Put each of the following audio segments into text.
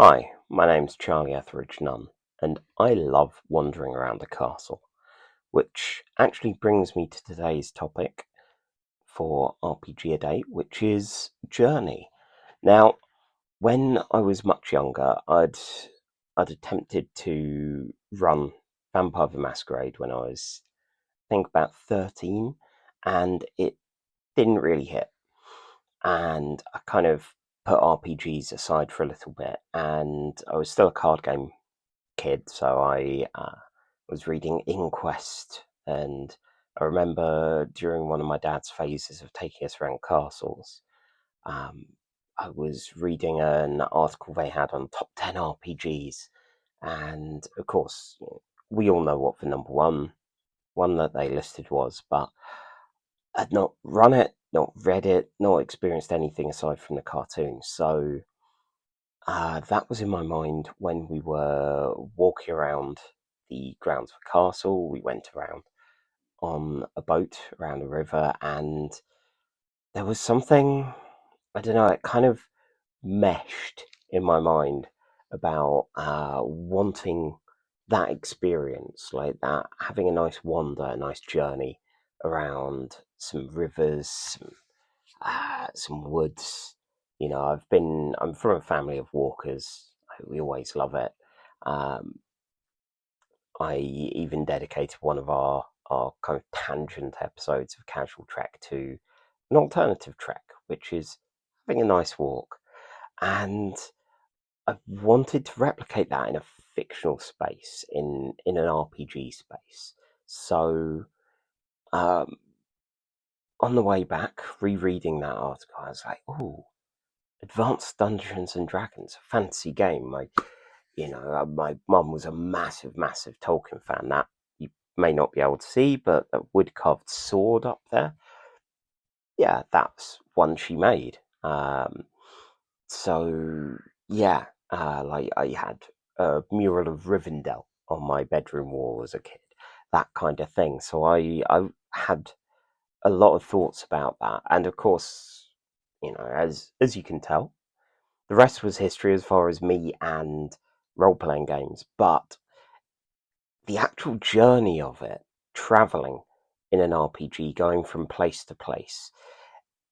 Hi, my name's Charlie Etheridge-Nunn, and I love wandering around a castle, which actually brings me to today's topic for RPG a Day, which is Journey. Now, when I was much younger, I'd attempted to run Vampire the Masquerade when I was, I think, about 13, and it didn't really hit. And I kind of put RPGs aside for a little bit, and I was still a card game kid, so I was reading Inquest, and I remember during one of my dad's phases of taking us around castles, um, I was reading an article they had on top 10 RPGs, and of course, we all know what the number one that they listed was, but I'd not run it, not read it, not experienced anything aside from the cartoon, so that was in my mind when we were walking around the grounds of the castle. We went around on a boat around the river, and there was something, I don't know, it kind of meshed in my mind about wanting that experience, like that, having a nice wander, a nice journey around some rivers, some woods. I'm from a family of walkers. We always love it. Um, I even dedicated one of our kind of tangent episodes of Casual Trek to an alternative trek, which is having a nice walk. And I wanted to replicate that in a fictional space, in an RPG space. So um, on the way back, rereading that article, I was like, oh, Advanced Dungeons and Dragons, a fantasy game. My mum was a massive, massive Tolkien fan. That you may not be able to see, but a wood carved sword up there. Yeah, that's one she made. So yeah, like I had a mural of Rivendell on my bedroom wall as a kid, that kind of thing. So I had a lot of thoughts about that, and of course, as you can tell, the rest was history as far as me and role playing games, but the actual journey of it, traveling in an RPG, going from place to place,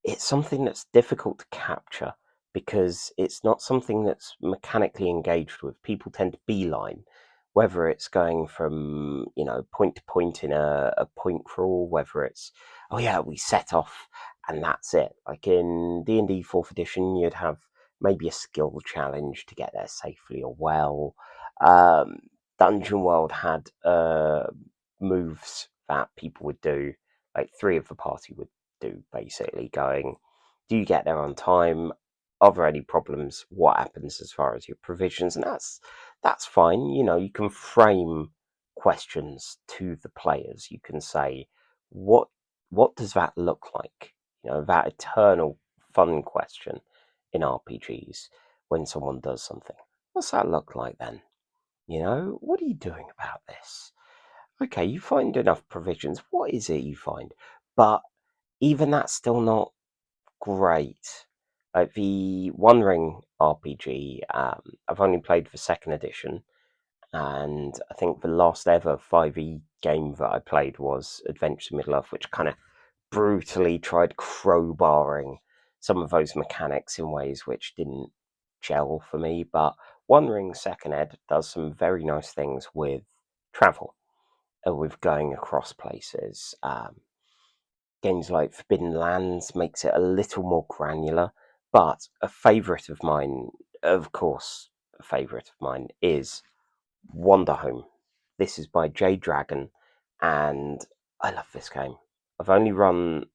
it's something that's difficult to capture because it's not something that's mechanically engaged with. People tend to beeline, whether it's going from point to point in a point crawl, whether it's oh yeah we set off and that's it. Like in D&D Fourth Edition, you'd have maybe a skill challenge to get there safely or well. Um, Dungeon World had moves that people would do, like three of the party would do, basically going, do you get there on time? Are there any problems? What happens as far as your provisions? And that's fine. You can frame questions to the players. You can say, what what does that look like? That eternal fun question in RPGs when someone does something. What's that look like then? What are you doing about this? Okay, you find enough provisions. What is it you find? But even that's still not great. Like the One Ring RPG, I've only played the second edition, and I think the last ever 5e game that I played was Adventures in Middle Earth, which kind of brutally tried crowbarring some of those mechanics in ways which didn't gel for me. But One Ring Second Ed does some very nice things with travel, with going across places. Games like Forbidden Lands makes it a little more granular, but a favourite of mine, of course, a favourite of mine is Wanderhome. This is by J Dragon, and I love this game. I've only run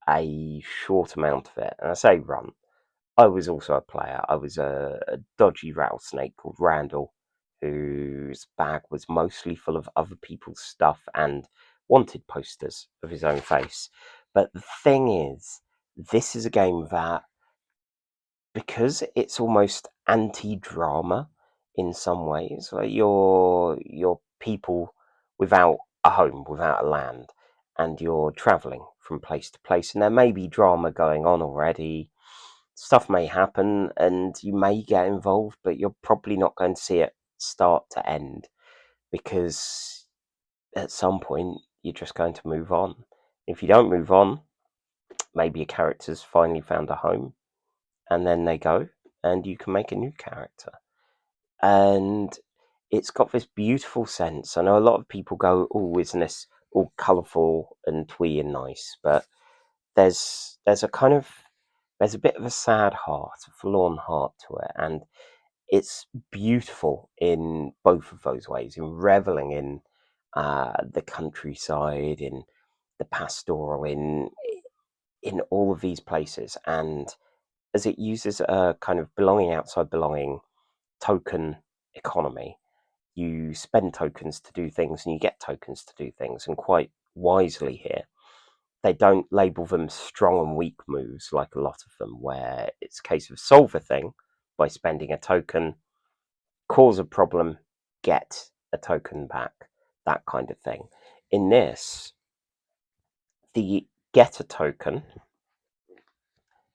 a short amount of it, and I say run. I was also a player. I was a dodgy rattlesnake called Randall, whose bag was mostly full of other people's stuff and wanted posters of his own face. But the thing is, this is a game that, because it's almost anti-drama in some ways, like you're people without a home, without a land, and you're traveling from place to place, and there may be drama going on already. stuff may happen and you may get involved, but you're probably not going to see it start to end, because at some point you're just going to move on. If you don't move on, maybe a character's finally found a home and then they go and you can make a new character. And it's got this beautiful sense. I know a lot of people go, oh, isn't this all colourful and twee and nice? But there's a bit of a sad heart, a forlorn heart to it, and it's beautiful in both of those ways, in reveling in the countryside, in the pastoral, in all of these places, and as it uses a kind of belonging outside belonging token economy. You spend tokens to do things and you get tokens to do things, and quite wisely here. They don't label them strong and weak moves like a lot of them, where it's a case of solve a thing by spending a token, cause a problem, get a token back, that kind of thing. In this, the get a token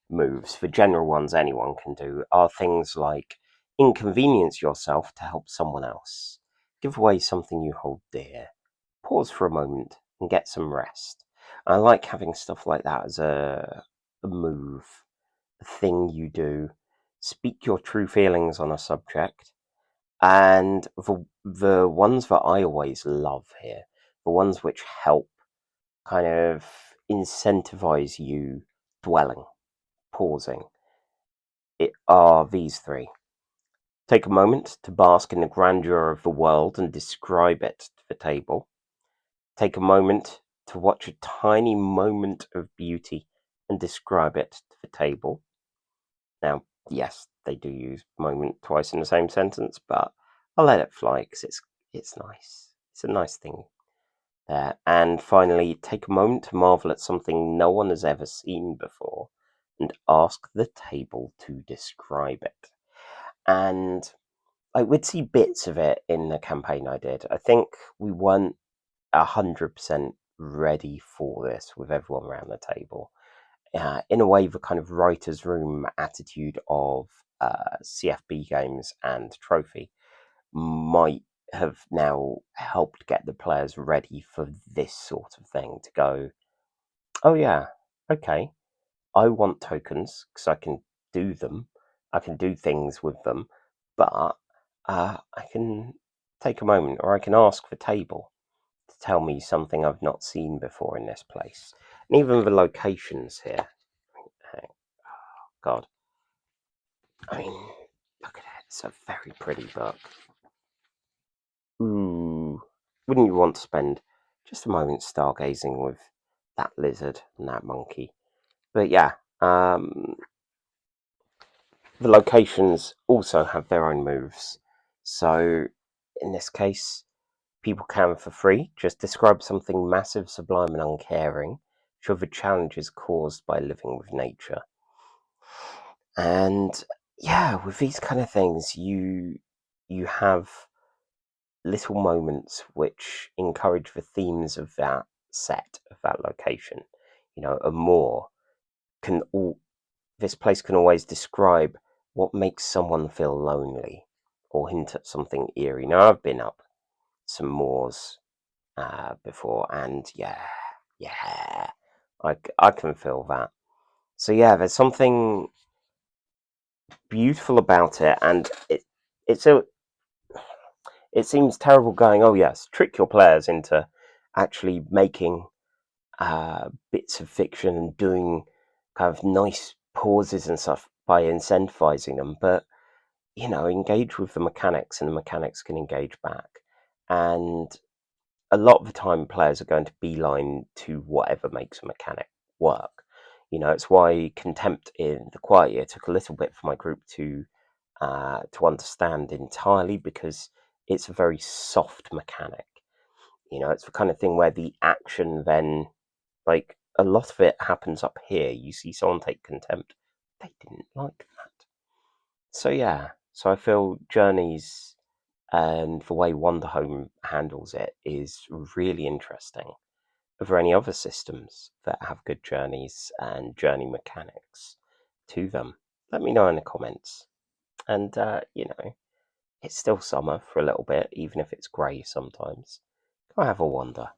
moves, the general ones anyone can do, are things like inconvenience yourself to help someone else, give away something you hold dear, pause for a moment and get some rest. I like having stuff like that as a move, a thing you do. Speak your true feelings on a subject. And the ones that I always love here, the ones which help kind of incentivize you dwelling, pausing, it are these three. Take a moment to bask in the grandeur of the world and describe it to the table. Take a moment to watch a tiny moment of beauty and describe it to the table. Now, yes, they do use moment twice in the same sentence, but I'll let it fly because it's nice. It's a nice thing there. And finally, take a moment to marvel at something no one has ever seen before and ask the table to describe it. And I would see bits of it in the campaign I did. I think we weren't 100% ready for this with everyone around the table. In a way, the kind of writer's room attitude of CFB games and Trophy might have now helped get the players ready for this sort of thing, to go, oh yeah, okay, I want tokens because I can do them, I can do things with them, but I can take a moment, or I can ask the table to tell me something I've not seen before in this place. And even the locations here. Oh, God. I mean, look at it. It's a very pretty book. Ooh. Wouldn't you want to spend just a moment stargazing with that lizard and that monkey? But yeah, the locations also have their own moves. So in this case, people can, for free, just describe something massive, sublime, and uncaring, show the challenges caused by living with nature. And yeah, with these kind of things, you have little moments which encourage the themes of that set, of that location. You know, a moor can all this place can always describe what makes someone feel lonely or hint at something eerie. Now, I've been up some moors before, and yeah, I can feel that. So yeah, there's something beautiful about it, and it's a it seems terrible going, oh yes, trick your players into actually making bits of fiction and doing kind of nice pauses and stuff by incentivizing them, but you know, engage with the mechanics and the mechanics can engage back. And a lot of the time players are going to beeline to whatever makes a mechanic work. You know, it's why Contempt in the Quiet Year took a little bit for my group to understand entirely, because it's a very soft mechanic. You know, it's the kind of thing where the action then, like, a lot of it happens up here. You see someone take Contempt, they didn't like that. So yeah, so I feel Journeys and the way Wanderhome handles it is really interesting. Are there any other systems that have good journeys and journey mechanics to them? let me know in the comments. And, it's still summer for a little bit, even if it's grey sometimes. Go have a wander.